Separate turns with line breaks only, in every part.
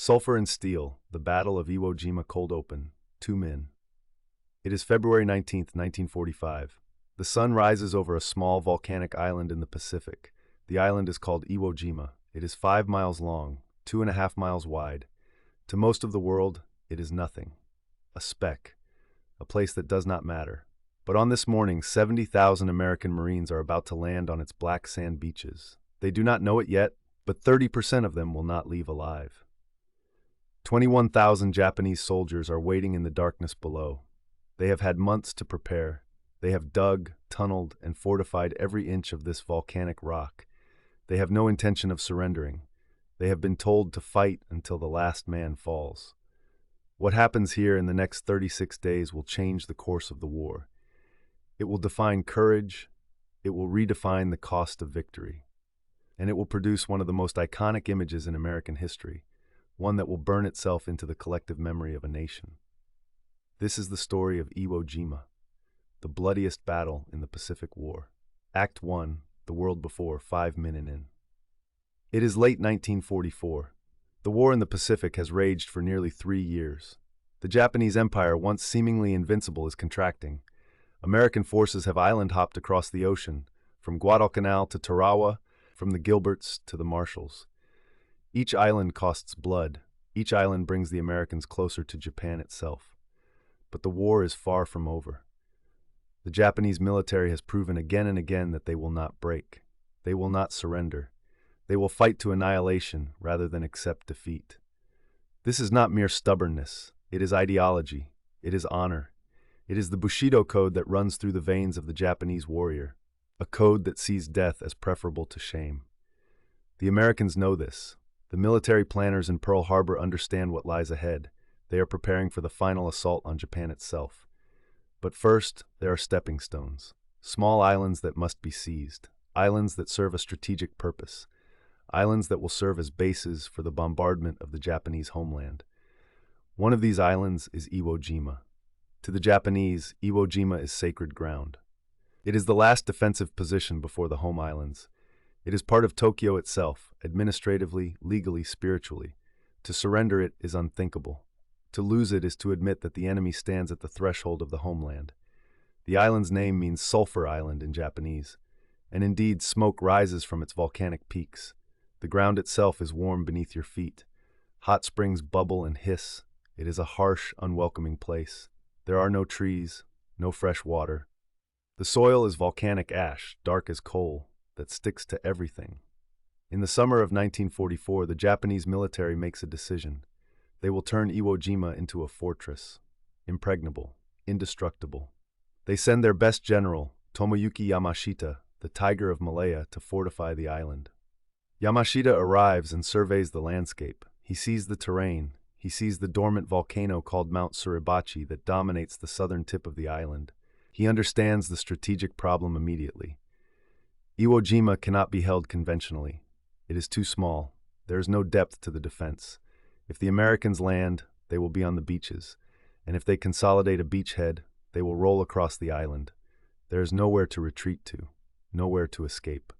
Sulfur and Steel, the Battle of Iwo Jima Cold Open, 2 Min. It is February 19th, 1945. The sun rises over a small volcanic island in the Pacific. The island is called Iwo Jima. It is 5 miles long, 2.5 miles wide. To most of the world, it is nothing. A speck. A place that does not matter. But on this morning, 70,000 American Marines are about to land on its black sand beaches. They do not know it yet, but 30% of them will not leave alive. 21,000 Japanese soldiers are waiting in the darkness below. They have had months to prepare. They have dug, tunneled, and fortified every inch of this volcanic rock. They have no intention of surrendering. They have been told to fight until the last man falls. What happens here in the next 36 days will change the course of the war. It will define courage. It will redefine the cost of victory. And it will produce one of the most iconic images in American history, one that will burn itself into the collective memory of a nation. This is the story of Iwo Jima, the bloodiest battle in the Pacific War. Act 1, The World Before, 5 Minutes in. It is late 1944. The war in the Pacific has raged for nearly 3 years. The Japanese Empire, once seemingly invincible, is contracting. American forces have island-hopped across the ocean, from Guadalcanal to Tarawa, from the Gilberts to the Marshalls. Each island costs blood. Each island brings the Americans closer to Japan itself. But the war is far from over. The Japanese military has proven again and again that they will not break. They will not surrender. They will fight to annihilation rather than accept defeat. This is not mere stubbornness. It is ideology. It is honor. It is the Bushido code that runs through the veins of the Japanese warrior, a code that sees death as preferable to shame. The Americans know this. The military planners in Pearl Harbor understand what lies ahead. They are preparing for the final assault on Japan itself. But first, there are stepping stones. Small islands that must be seized. Islands that serve a strategic purpose. Islands that will serve as bases for the bombardment of the Japanese homeland. One of these islands is Iwo Jima. To the Japanese, Iwo Jima is sacred ground. It is the last defensive position before the home islands. It is part of Tokyo itself, administratively, legally, spiritually. To surrender it is unthinkable. To lose it is to admit that the enemy stands at the threshold of the homeland. The island's name means Sulphur Island in Japanese, and indeed smoke rises from its volcanic peaks. The ground itself is warm beneath your feet. Hot springs bubble and hiss. It is a harsh, unwelcoming place. There are no trees, no fresh water. The soil is volcanic ash, dark as coal, that sticks to everything. In the summer of 1944, the Japanese military makes a decision. They will turn Iwo Jima into a fortress, impregnable, indestructible. They send their best general, Tomoyuki Yamashita, the Tiger of Malaya, to fortify the island. Yamashita arrives and surveys the landscape. He sees the terrain. He sees the dormant volcano called Mount Suribachi that dominates the southern tip of the island. He understands the strategic problem immediately. Iwo Jima cannot be held conventionally. It is too small. There is no depth to the defense. If the Americans land, they will be on the beaches, and if they consolidate a beachhead, they will roll across the island. There is nowhere to retreat to, nowhere to escape.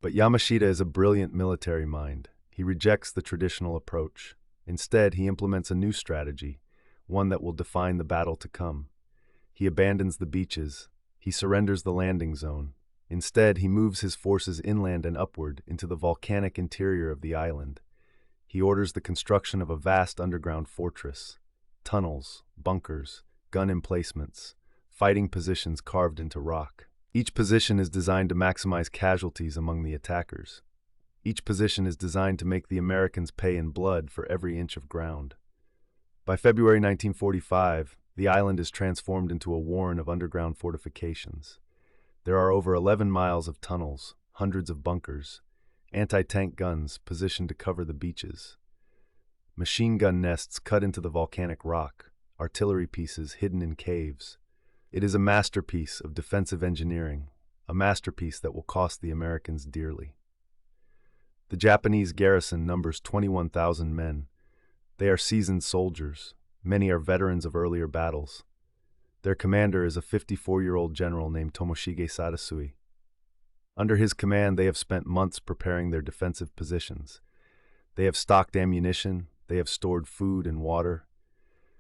But Yamashita is a brilliant military mind. He rejects the traditional approach. Instead, he implements a new strategy, one that will define the battle to come. He abandons the beaches. He surrenders the landing zone. Instead, he moves his forces inland and upward into the volcanic interior of the island. He orders the construction of a vast underground fortress, tunnels, bunkers, gun emplacements, fighting positions carved into rock. Each position is designed to maximize casualties among the attackers. Each position is designed to make the Americans pay in blood for every inch of ground. By February 1945, the island is transformed into a warren of underground fortifications. There are over 11 miles of tunnels, hundreds of bunkers, anti-tank guns positioned to cover the beaches, machine gun nests cut into the volcanic rock, artillery pieces hidden in caves. It is a masterpiece of defensive engineering, a masterpiece that will cost the Americans dearly. The Japanese garrison numbers 21,000 men. They are seasoned soldiers. Many are veterans of earlier battles. Their commander is a 54-year-old general named Tomoshige Sadasui. Under his command, they have spent months preparing their defensive positions. They have stocked ammunition, They have stored food and water.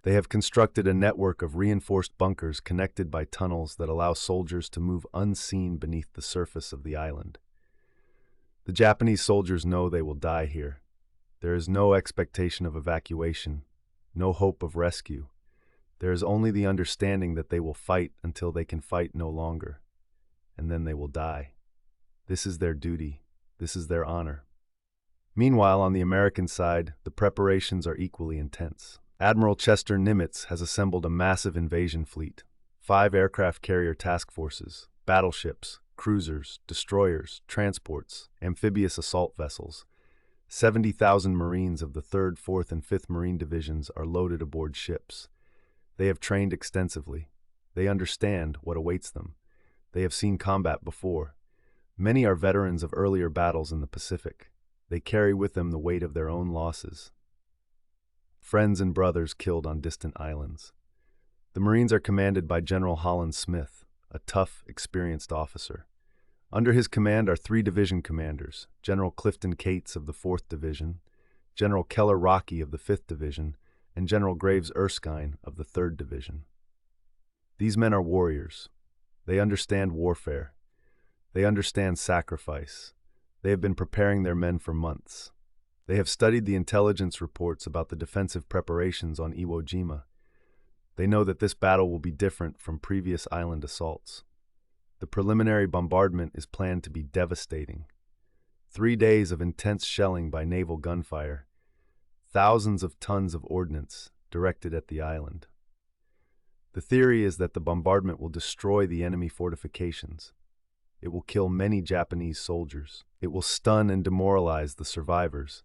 They have constructed a network of reinforced bunkers connected by tunnels that allow soldiers to move unseen beneath the surface of the island. The Japanese soldiers know they will die here. There is no expectation of evacuation, no hope of rescue. There is only the understanding that they will fight until they can fight no longer, and then they will die. This is their duty. This is their honor. Meanwhile, on the American side, the preparations are equally intense. Admiral Chester Nimitz has assembled a massive invasion fleet, 5 aircraft carrier task forces, battleships, cruisers, destroyers, transports, amphibious assault vessels. 70,000 Marines of the 3rd, 4th, and 5th Marine Divisions are loaded aboard ships. They have trained extensively. They understand what awaits them. They have seen combat before. Many are veterans of earlier battles in the Pacific. They carry with them the weight of their own losses. Friends and brothers killed on distant islands. The Marines are commanded by General Holland Smith, a tough, experienced officer. Under his command are 3 division commanders, General Clifton Cates of the 4th Division, General Keller Rocky of the 5th Division, and General Graves Erskine of the 3rd Division. These men are warriors. They understand warfare. They understand sacrifice. They have been preparing their men for months. They have studied the intelligence reports about the defensive preparations on Iwo Jima. They know that this battle will be different from previous island assaults. The preliminary bombardment is planned to be devastating. 3 days of intense shelling by naval gunfire. Thousands of tons of ordnance directed at the island. The theory is that the bombardment will destroy the enemy fortifications. It will kill many Japanese soldiers. It will stun and demoralize the survivors.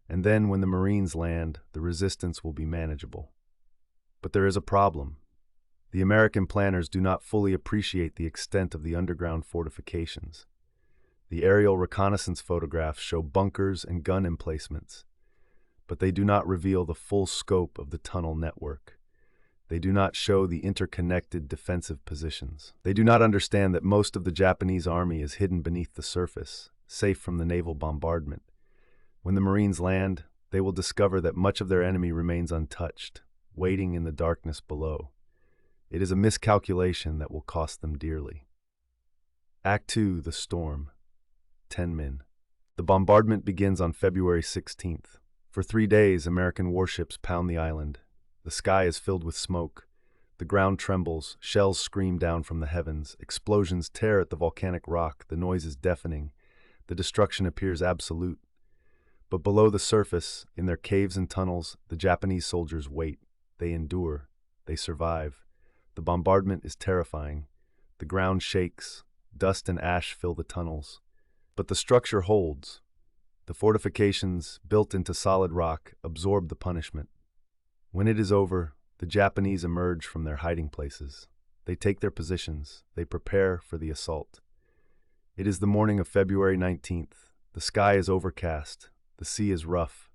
And then when the Marines land, the resistance will be manageable. But there is a problem. The American planners do not fully appreciate the extent of the underground fortifications. The aerial reconnaissance photographs show bunkers and gun emplacements, but they do not reveal the full scope of the tunnel network. They do not show the interconnected defensive positions. They do not understand that most of the Japanese army is hidden beneath the surface, safe from the naval bombardment. When the Marines land, they will discover that much of their enemy remains untouched, waiting in the darkness below. It is a miscalculation that will cost them dearly. Act 2, The Storm. Tenmin. The bombardment begins on February 16th. For 3 days, American warships pound the island. The sky is filled with smoke. The ground trembles, shells scream down from the heavens, explosions tear at the volcanic rock, the noise is deafening. The destruction appears absolute. But below the surface, in their caves and tunnels, the Japanese soldiers wait. They endure. They survive. The bombardment is terrifying. The ground shakes. Dust and ash fill the tunnels. But the structure holds. The fortifications, built into solid rock, absorb the punishment. When it is over, the Japanese emerge from their hiding places. They take their positions. They prepare for the assault. It is the morning of February 19th. The sky is overcast. The sea is rough.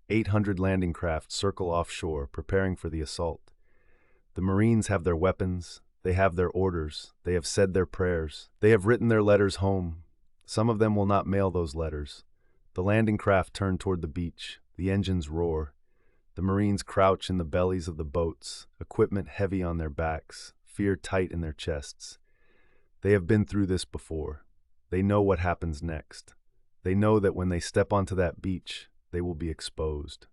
800 landing craft circle offshore, preparing for the assault. The Marines have their weapons. They have their orders. They have said their prayers. They have written their letters home. Some of them will not mail those letters. The landing craft turn toward the beach. The engines roar. The Marines crouch in the bellies of the boats, equipment heavy on their backs, fear tight in their chests. They have been through this before. They know what happens next. They know that when they step onto that beach, they will be exposed.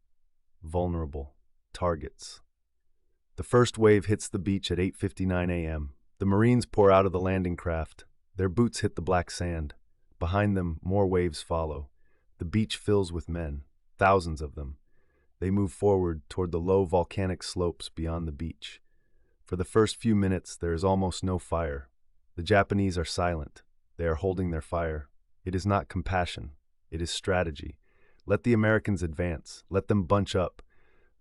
Vulnerable. Targets. The first wave hits the beach at 8:59 a.m. The Marines pour out of the landing craft. Their boots hit the black sand. Behind them, more waves follow. The beach fills with men, thousands of them. They move forward toward the low volcanic slopes beyond the beach. For the first few minutes, there is almost no fire. The Japanese are silent. They are holding their fire. It is not compassion. It is strategy. Let the Americans advance. Let them bunch up.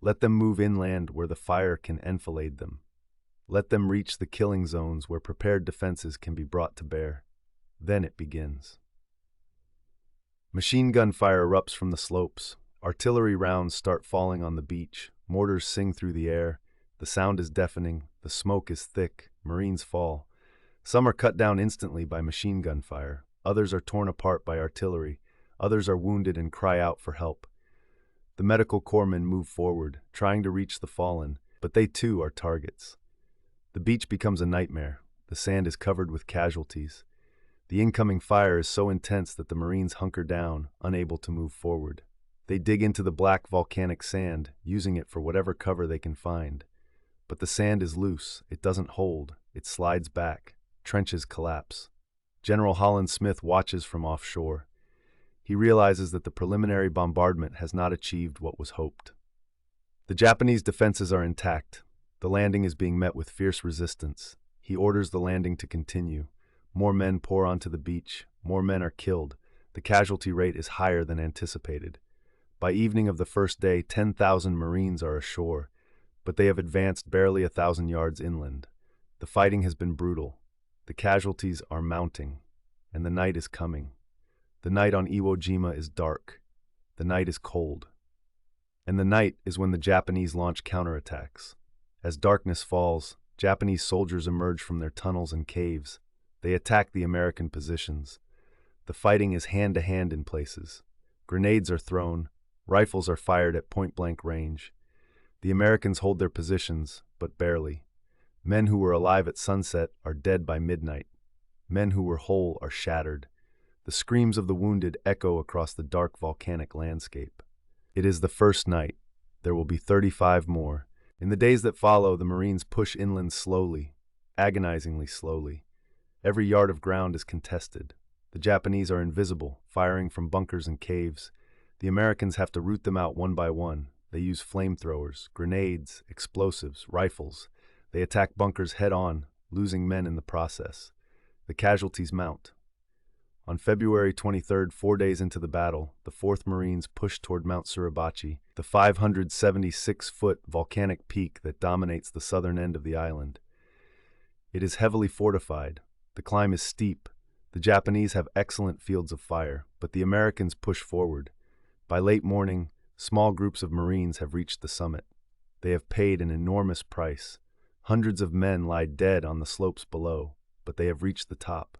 Let them move inland where the fire can enfilade them. Let them reach the killing zones where prepared defenses can be brought to bear. Then it begins. Machine gun fire erupts from the slopes. Artillery rounds start falling on the beach. Mortars sing through the air. The sound is deafening. The smoke is thick. Marines fall. Some are cut down instantly by machine gun fire. Others are torn apart by artillery. Others are wounded and cry out for help. The medical corpsmen move forward, trying to reach the fallen, but they too are targets. The beach becomes a nightmare. The sand is covered with casualties. The incoming fire is so intense that the Marines hunker down, unable to move forward. They dig into the black volcanic sand, using it for whatever cover they can find. But the sand is loose, it doesn't hold, it slides back, trenches collapse. General Holland Smith watches from offshore. He realizes that the preliminary bombardment has not achieved what was hoped. The Japanese defenses are intact. The landing is being met with fierce resistance. He orders the landing to continue. More men pour onto the beach. More men are killed. The casualty rate is higher than anticipated. By evening of the first day, 10,000 Marines are ashore, but they have advanced barely 1,000 yards inland. The fighting has been brutal. The casualties are mounting, and the night is coming. The night on Iwo Jima is dark. The night is cold. And the night is when the Japanese launch counterattacks. As darkness falls, Japanese soldiers emerge from their tunnels and caves. They attack the American positions. The fighting is hand-to-hand in places. Grenades are thrown. Rifles are fired at point-blank range. The Americans hold their positions, but barely. Men who were alive at sunset are dead by midnight. Men who were whole are shattered. The screams of the wounded echo across the dark volcanic landscape. It is the first night. There will be 35 more. In the days that follow, the Marines push inland slowly, agonizingly slowly. Every yard of ground is contested. The Japanese are invisible, firing from bunkers and caves. The Americans have to root them out one by one. They use flamethrowers, grenades, explosives, rifles. They attack bunkers head-on, losing men in the process. The casualties mount. On February 23rd, 4 days into the battle, the 4th Marines pushed toward Mount Suribachi, the 576-foot volcanic peak that dominates the southern end of the island. It is heavily fortified. The climb is steep. The Japanese have excellent fields of fire, but the Americans push forward. By late morning, small groups of Marines have reached the summit. They have paid an enormous price. Hundreds of men lie dead on the slopes below, but they have reached the top.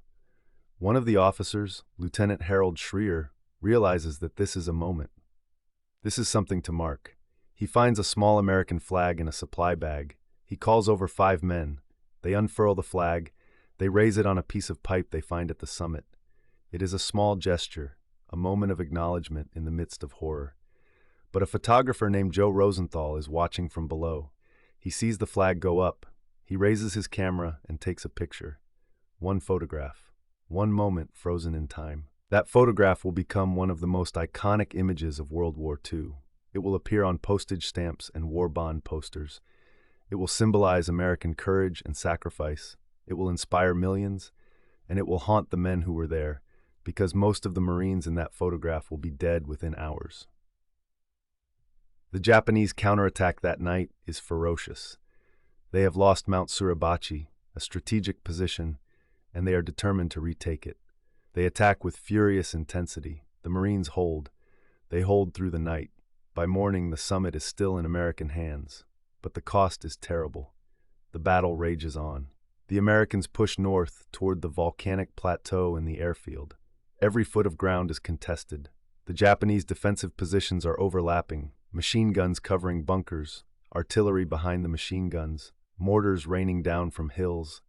One of the officers, Lieutenant Harold Schreier, realizes that this is a moment. This is something to mark. He finds a small American flag in a supply bag. He calls over 5 men. They unfurl the flag. They raise it on a piece of pipe they find at the summit. It is a small gesture, a moment of acknowledgement in the midst of horror. But a photographer named Joe Rosenthal is watching from below. He sees the flag go up. He raises his camera and takes a picture. One photograph. One moment frozen in time. That photograph will become one of the most iconic images of World War II. It will appear on postage stamps and war bond posters. It will symbolize American courage and sacrifice. It will inspire millions, and it will haunt the men who were there, because most of the Marines in that photograph will be dead within hours. The Japanese counterattack that night is ferocious. They have lost Mount Suribachi, a strategic position, and they are determined to retake it. They attack with furious intensity. The Marines hold. They hold through the night. By morning, the summit is still in American hands, but the cost is terrible. The battle rages on. The Americans push north toward the volcanic plateau and the airfield. Every foot of ground is contested. The Japanese defensive positions are overlapping, machine guns covering bunkers, artillery behind the machine guns, mortars raining down from hills.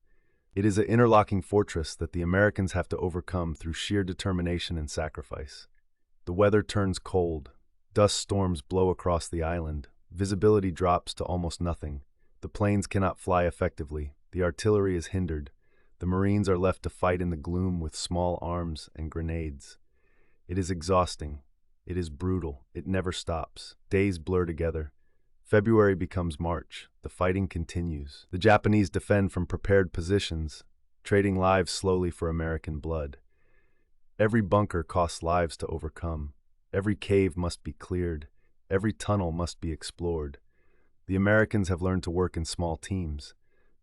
It is an interlocking fortress that the Americans have to overcome through sheer determination and sacrifice. The weather turns cold. Dust storms blow across the island. Visibility drops to almost nothing. The planes cannot fly effectively. The artillery is hindered. The Marines are left to fight in the gloom with small arms and grenades. It is exhausting. It is brutal. It never stops. Days blur together. February becomes March. The fighting continues. The Japanese defend from prepared positions, trading lives slowly for American blood. Every bunker costs lives to overcome. Every cave must be cleared. Every tunnel must be explored. The Americans have learned to work in small teams.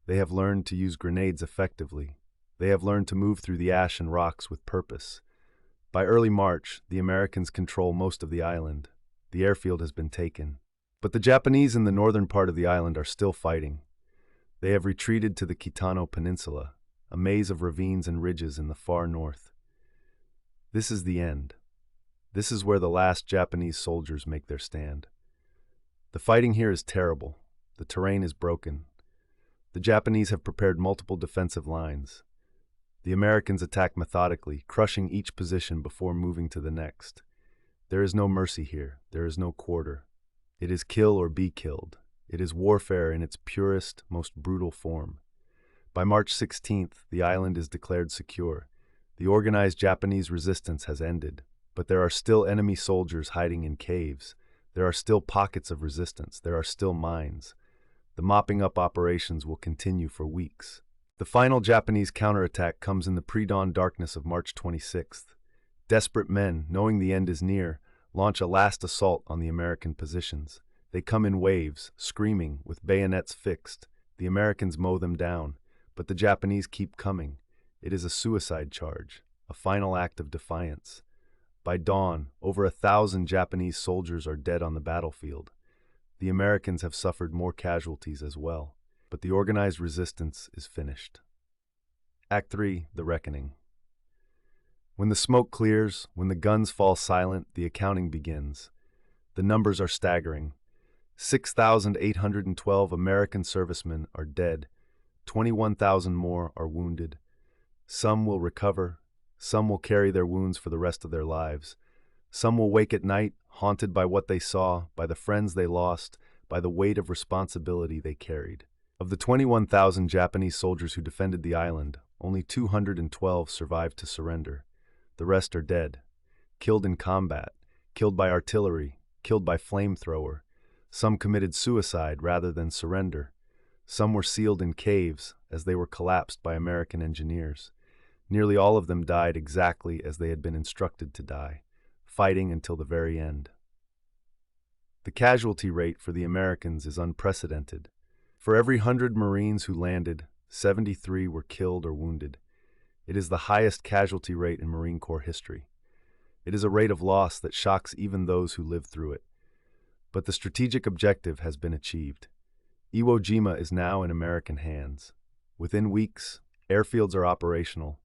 They have learned to use grenades effectively. They have learned to move through the ash and rocks with purpose. By early March, the Americans control most of the island. The airfield has been taken. But the Japanese in the northern part of the island are still fighting. They have retreated to the Kitano Peninsula, a maze of ravines and ridges in the far north. This is the end. This is where the last Japanese soldiers make their stand. The fighting here is terrible. The terrain is broken. The Japanese have prepared multiple defensive lines. The Americans attack methodically, crushing each position before moving to the next. There is no mercy here. There is no quarter. It is kill or be killed. It is warfare in its purest, most brutal form. By March 16th, the island is declared secure. The organized Japanese resistance has ended, but there are still enemy soldiers hiding in caves. There are still pockets of resistance. There are still mines. The mopping up operations will continue for weeks. The final Japanese counterattack comes in the pre-dawn darkness of March 26th. Desperate men, knowing the end is near, launch a last assault on the American positions. They come in waves, screaming, with bayonets fixed. The Americans mow them down, but the Japanese keep coming. It is a suicide charge, a final act of defiance. By dawn, over 1,000 Japanese soldiers are dead on the battlefield. The Americans have suffered more casualties as well, but the organized resistance is finished. Act 3, The Reckoning. When the smoke clears, when the guns fall silent, the accounting begins. The numbers are staggering. 6,812 American servicemen are dead. 21,000 more are wounded. Some will recover. Some will carry their wounds for the rest of their lives. Some will wake at night, haunted by what they saw, by the friends they lost, by the weight of responsibility they carried. Of the 21,000 Japanese soldiers who defended the island, only 212 survived to surrender. The rest are dead, killed in combat, killed by artillery, killed by flamethrower. Some committed suicide rather than surrender. Some were sealed in caves as they were collapsed by American engineers. Nearly all of them died exactly as they had been instructed to die, fighting until the very end. The casualty rate for the Americans is unprecedented. For every 100 Marines who landed, 73 were killed or wounded. It is the highest casualty rate in Marine Corps history. It is a rate of loss that shocks even those who lived through it. But the strategic objective has been achieved. Iwo Jima is now in American hands. Within weeks, airfields are operational.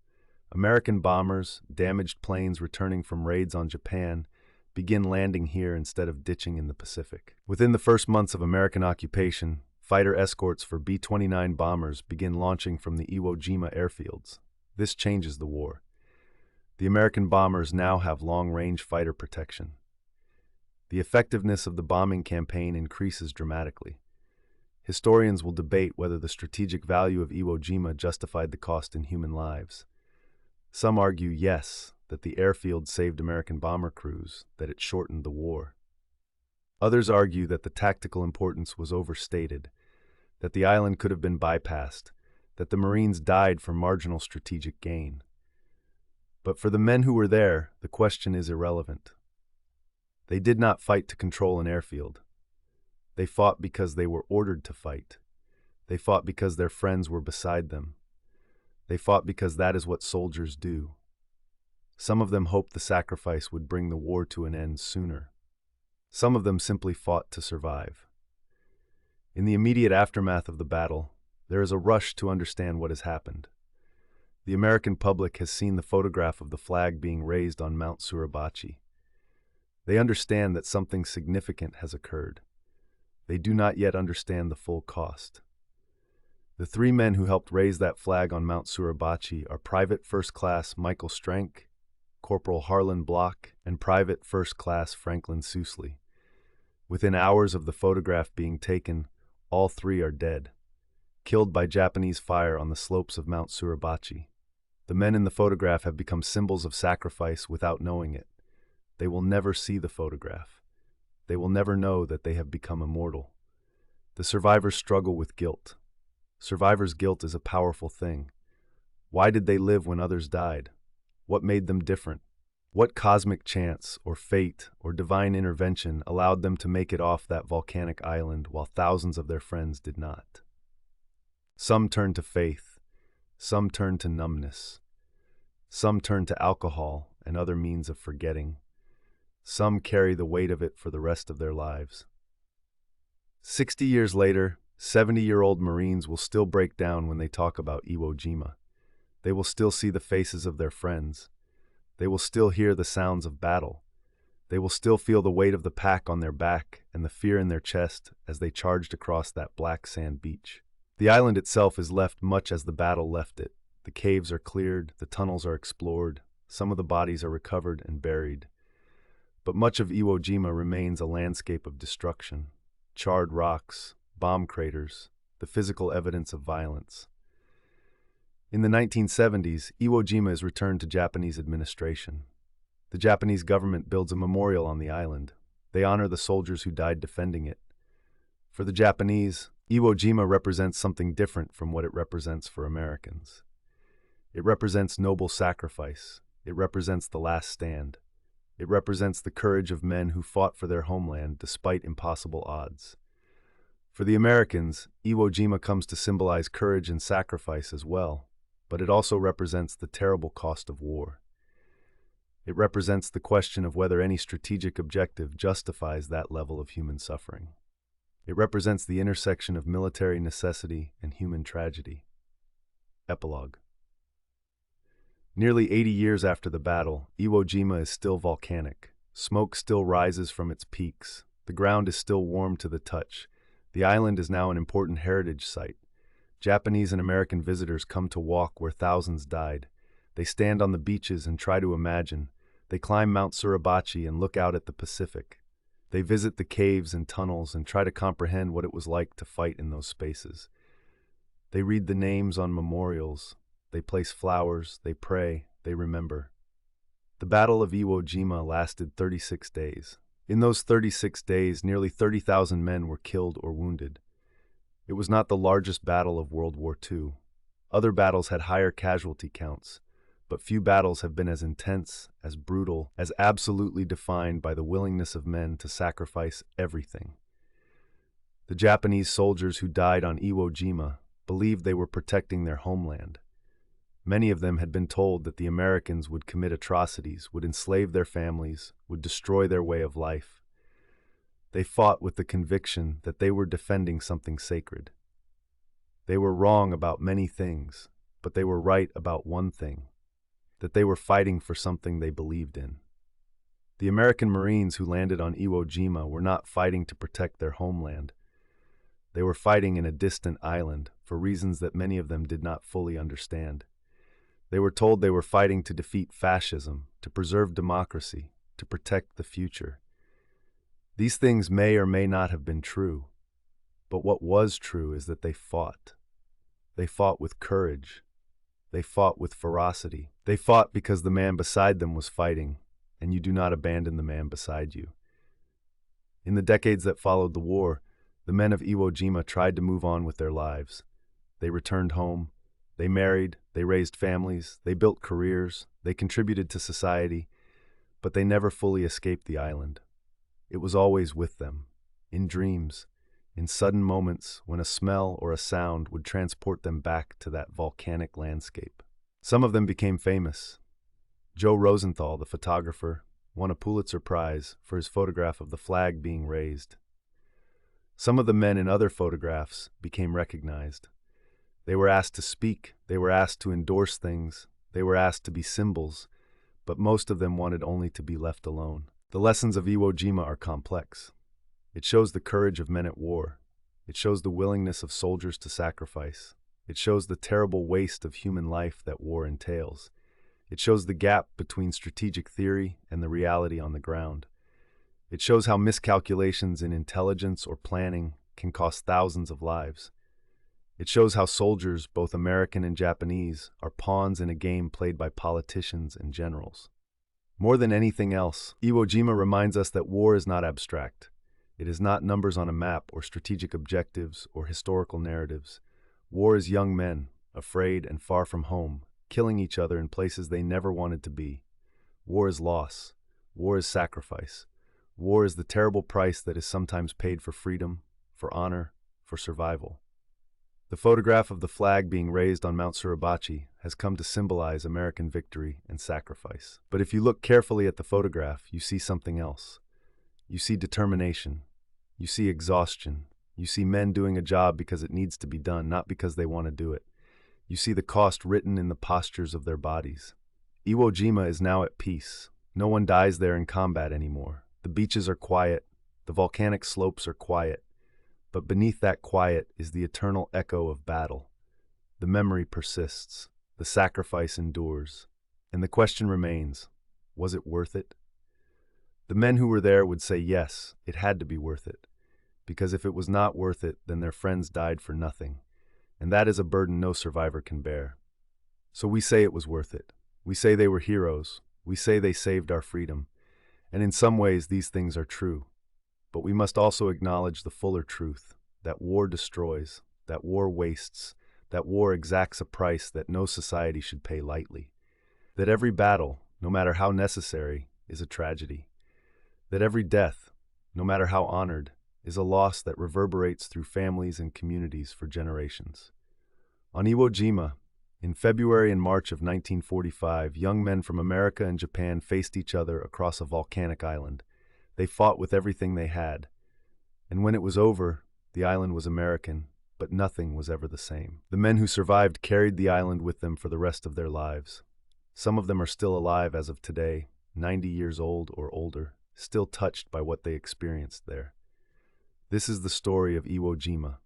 American bombers, damaged planes returning from raids on Japan, begin landing here instead of ditching in the Pacific. Within the first months of American occupation, fighter escorts for B-29 bombers begin launching from the Iwo Jima airfields. This changes the war. The American bombers now have long-range fighter protection. The effectiveness of the bombing campaign increases dramatically. Historians will debate whether the strategic value of Iwo Jima justified the cost in human lives. Some argue yes, that the airfield saved American bomber crews, that it shortened the war. Others argue that the tactical importance was overstated, that the island could have been bypassed, that the Marines died for marginal strategic gain. But for the men who were there, the question is irrelevant. They did not fight to control an airfield. They fought because they were ordered to fight. They fought because their friends were beside them. They fought because that is what soldiers do. Some of them hoped the sacrifice would bring the war to an end sooner. Some of them simply fought to survive. In the immediate aftermath of the battle, there is a rush to understand what has happened. The American public has seen the photograph of the flag being raised on Mount Suribachi. They understand that something significant has occurred. They do not yet understand the full cost. The three men who helped raise that flag on Mount Suribachi are Private First Class Michael Strank, Corporal Harlan Block, and Private First Class Franklin Sousley. Within hours of the photograph being taken, all three are dead, killed by Japanese fire on the slopes of Mount Suribachi. The men in the photograph have become symbols of sacrifice without knowing it. They will never see the photograph. They will never know that they have become immortal. The survivors struggle with guilt. Survivors' guilt is a powerful thing. Why did they live when others died? What made them different? What cosmic chance, or fate, or divine intervention allowed them to make it off that volcanic island while thousands of their friends did not? Some turned to faith. Some turned to numbness. Some turned to alcohol and other means of forgetting. Some carry the weight of it for the rest of their lives. 60 years later, 70-year-old Marines will still break down when they talk about Iwo Jima. They will still see the faces of their friends. They will still hear the sounds of battle. They will still feel the weight of the pack on their back and the fear in their chest as they charged across that black sand beach. The island itself is left much as the battle left it. The caves are cleared, the tunnels are explored, some of the bodies are recovered and buried. But much of Iwo Jima remains a landscape of destruction. Charred rocks, bomb craters, the physical evidence of violence. In the 1970s, Iwo Jima is returned to Japanese administration. The Japanese government builds a memorial on the island. They honor the soldiers who died defending it. For the Japanese, Iwo Jima represents something different from what it represents for Americans. It represents noble sacrifice. It represents the last stand. It represents the courage of men who fought for their homeland despite impossible odds. For the Americans, Iwo Jima comes to symbolize courage and sacrifice as well, but it also represents the terrible cost of war. It represents the question of whether any strategic objective justifies that level of human suffering. It represents the intersection of military necessity and human tragedy. Epilogue. Nearly 80 years after the battle, Iwo Jima is still volcanic. Smoke still rises from its peaks. The ground is still warm to the touch. The island is now an important heritage site. Japanese and American visitors come to walk where thousands died. They stand on the beaches and try to imagine. They climb Mount Suribachi and look out at the Pacific. They visit the caves and tunnels and try to comprehend what it was like to fight in those spaces. They read the names on memorials. They place flowers, they pray, they remember. The Battle of Iwo Jima lasted 36 days. In those 36 days, nearly 30,000 men were killed or wounded. It was not the largest battle of World War II. Other battles had higher casualty counts, but few battles have been as intense, as brutal, as absolutely defined by the willingness of men to sacrifice everything. The Japanese soldiers who died on Iwo Jima believed they were protecting their homeland. Many of them had been told that the Americans would commit atrocities, would enslave their families, would destroy their way of life. They fought with the conviction that they were defending something sacred. They were wrong about many things, but they were right about one thing, that they were fighting for something they believed in. The American Marines who landed on Iwo Jima were not fighting to protect their homeland. They were fighting in a distant island for reasons that many of them did not fully understand. They were told they were fighting to defeat fascism, to preserve democracy, to protect the future. These things may or may not have been true, but what was true is that they fought. They fought with courage. They fought with ferocity. They fought because the man beside them was fighting, and you do not abandon the man beside you. In the decades that followed the war, the men of Iwo Jima tried to move on with their lives. They returned home. They married, they raised families, they built careers, they contributed to society, but they never fully escaped the island. It was always with them, in dreams, in sudden moments when a smell or a sound would transport them back to that volcanic landscape. Some of them became famous. Joe Rosenthal, the photographer, won a Pulitzer Prize for his photograph of the flag being raised. Some of the men in other photographs became recognized. They were asked to speak, they were asked to endorse things, they were asked to be symbols, but most of them wanted only to be left alone. The lessons of Iwo Jima are complex. It shows the courage of men at war. It shows the willingness of soldiers to sacrifice. It shows the terrible waste of human life that war entails. It shows the gap between strategic theory and the reality on the ground. It shows how miscalculations in intelligence or planning can cost thousands of lives. It shows how soldiers, both American and Japanese, are pawns in a game played by politicians and generals. More than anything else, Iwo Jima reminds us that war is not abstract. It is not numbers on a map or strategic objectives or historical narratives. War is young men, afraid and far from home, killing each other in places they never wanted to be. War is loss. War is sacrifice. War is the terrible price that is sometimes paid for freedom, for honor, for survival. The photograph of the flag being raised on Mount Suribachi has come to symbolize American victory and sacrifice. But if you look carefully at the photograph, you see something else. You see determination. You see exhaustion. You see men doing a job because it needs to be done, not because they want to do it. You see the cost written in the postures of their bodies. Iwo Jima is now at peace. No one dies there in combat anymore. The beaches are quiet, the volcanic slopes are quiet, but beneath that quiet is the eternal echo of battle. The memory persists, the sacrifice endures, and the question remains, was it worth it? The men who were there would say yes, it had to be worth it, because if it was not worth it, then their friends died for nothing, and that is a burden no survivor can bear. So we say it was worth it. We say they were heroes. We say they saved our freedom. And in some ways, these things are true. But we must also acknowledge the fuller truth, that war destroys, that war wastes, that war exacts a price that no society should pay lightly. That every battle, no matter how necessary, is a tragedy. That every death, no matter how honored, is a loss that reverberates through families and communities for generations. On Iwo Jima, in February and March of 1945, young men from America and Japan faced each other across a volcanic island. They fought with everything they had. And when it was over, the island was American, but nothing was ever the same. The men who survived carried the island with them for the rest of their lives. Some of them are still alive as of today, 90 years old or older, still touched by what they experienced there. This is the story of Iwo Jima,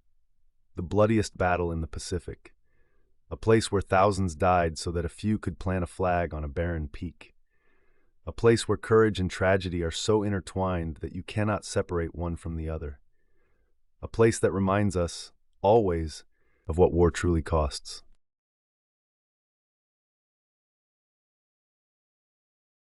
the bloodiest battle in the Pacific, a place where thousands died so that a few could plant a flag on a barren peak, a place where courage and tragedy are so intertwined that you cannot separate one from the other, a place that reminds us, always, of what war truly costs.